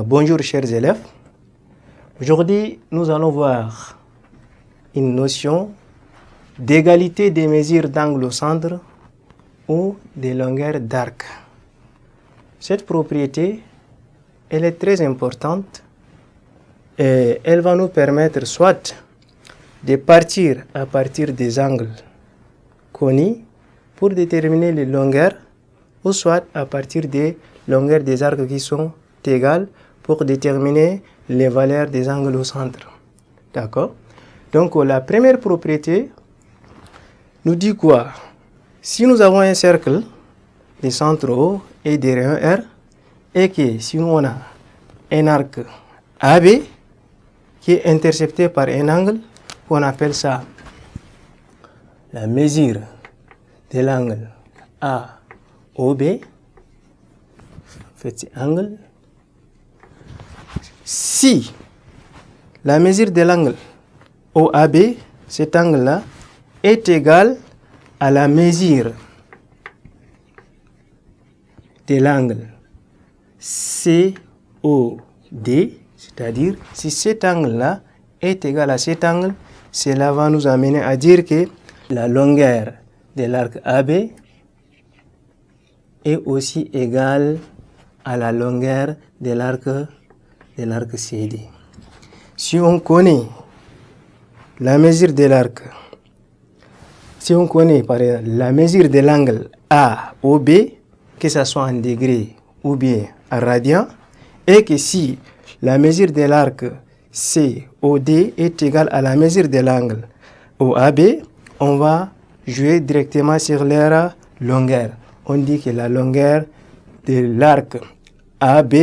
Bonjour chers élèves. Aujourd'hui, nous allons voir une notion d'égalité des mesures d'angle au centre ou des longueurs d'arc. Cette propriété, elle est très importante et elle va nous permettre soit de partir à partir des angles connus pour déterminer les longueurs ou soit à partir des longueurs des arcs qui sont égales pour déterminer les valeurs des angles au centre. D'accord? Donc la première propriété nous dit quoi? Si nous avons un cercle de centre O et de rayon R et que si on a un arc AB qui est intercepté par un angle, on appelle ça la mesure de l'angle AOB. En fait, c'est angle. Si la mesure de l'angle OAB, cet angle-là, est égal à la mesure de l'angle COD, c'est-à-dire si cet angle-là est égal à cet angle, cela va nous amener à dire que la longueur de l'arc AB est aussi égale à la longueur de l'arc CD. Si on connaît la mesure de l'arc, si on connaît par exemple la mesure de l'angle AOB, que ce soit en degrés ou bien en radian, et que si la mesure de l'arc COD est égale à la mesure de l'angle OAB, on va jouer directement sur leur longueur. On dit que la longueur de l'arc AB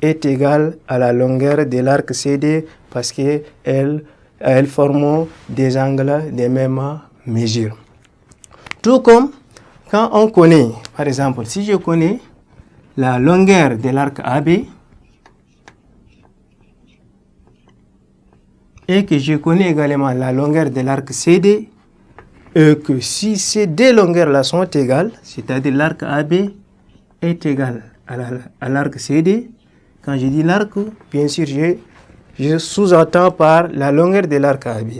est égale à la longueur de l'arc CD parce qu'elles forment des angles de même mesure. Tout comme quand on connaît, par exemple, si je connais la longueur de l'arc AB et que je connais également la longueur de l'arc CD, et que si ces deux longueurs-là sont égales, c'est-à-dire l'arc AB est égal à l'arc CD, quand je dis l'arc, bien sûr, je sous-entends par la longueur de l'arc AB.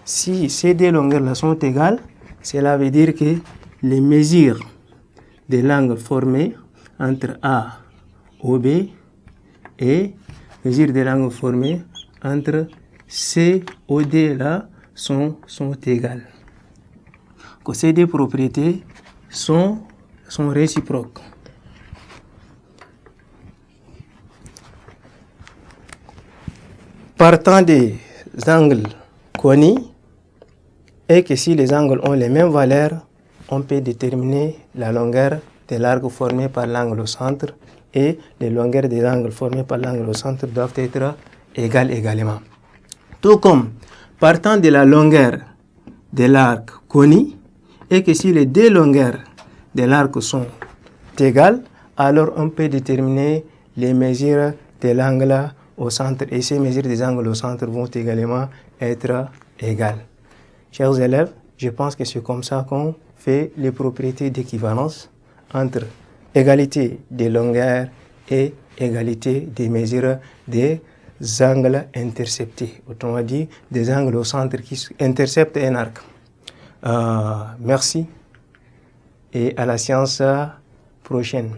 Si ces deux longueurs-là sont égales, cela veut dire que les mesures de l'angle formé entre AOB et mesures de l'angle formé entre COD là sont égales. Que ces deux propriétés sont réciproques. Partant des angles connus, et que si les angles ont les mêmes valeurs, on peut déterminer la longueur de l'arc formé par l'angle au centre et les longueurs des angles formés par l'angle au centre doivent être égales également. Tout comme partant de la longueur de l'arc connu, et que si les deux longueurs de l'arc sont égales, alors on peut déterminer les mesures de l'angle au centre et ces mesures des angles au centre vont également être égales. Chers élèves, je pense que c'est comme ça qu'on fait les propriétés d'équivalence entre égalité des longueurs et égalité des mesures des angles interceptés. Autrement dit, des angles au centre qui interceptent un arc. Merci et à la séance prochaine.